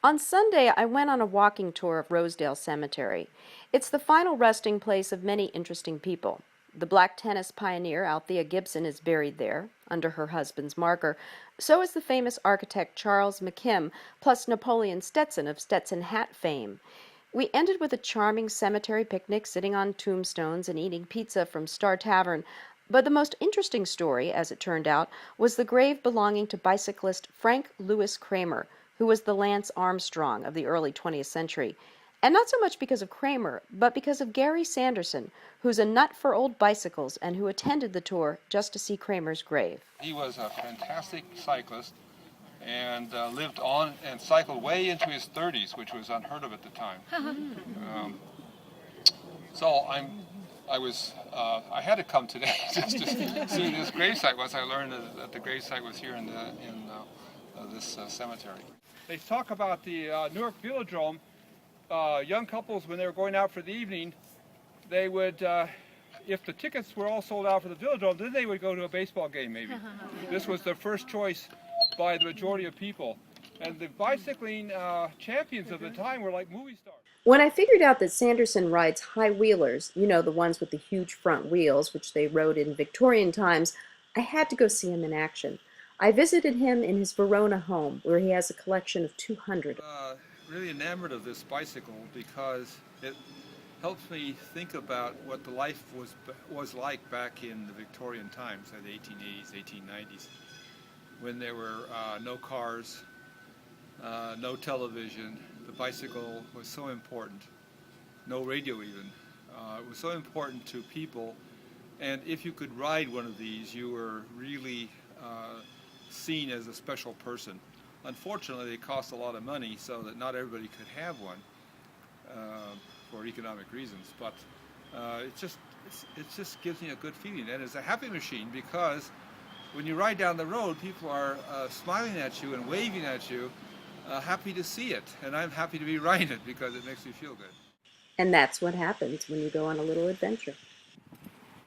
On Sunday, I went on a walking tour of Rosedale Cemetery. It's the final resting place of many interesting people. The black tennis pioneer Althea Gibson is buried there, under her husband's marker. So is the famous architect Charles McKim, plus Napoleon Stetson of Stetson hat fame. We ended with a charming cemetery picnic, sitting on tombstones and eating pizza from Star Tavern. But the most interesting story, as it turned out, was the grave belonging to bicyclist Frank Louis Kramer, who was the Lance Armstrong of the early 20th century. And not so much because of Kramer, but because of Gary Sanderson, who's a nut for old bicycles and who attended the tour just to see Kramer's grave. He was a fantastic cyclist and lived on and cycled way into his 30s, which was unheard of at the time. So I had to come today just to see this gravesite once I learned that the gravesite was here in this cemetery. They talk about the Newark Velodrome. Young couples, when they were going out for the evening, they would, if the tickets were all sold out for the Velodrome, then they would go to a baseball game maybe. This was their first choice by the majority of people. And the bicycling champions of the time were like movie stars. When I figured out that Sanderson rides high wheelers, you know, the ones with the huge front wheels, which they rode in Victorian times, I had to go see him in action. I visited him in his Verona home, where he has a collection of 200. Really enamored of this bicycle because it helps me think about what the life was like back in the Victorian times, the 1880s, 1890s, when there were no cars, no television. The bicycle was so important. No radio even. It was so important to people, and if you could ride one of these, you were really seen as a special person. Unfortunately, they cost a lot of money, so that not everybody could have one for economic reasons. But it just gives me a good feeling, and it's a happy machine because when you ride down the road, people are smiling at you and waving at you, happy to see it, and I'm happy to be riding it because it makes me feel good. And that's what happens when you go on a little adventure.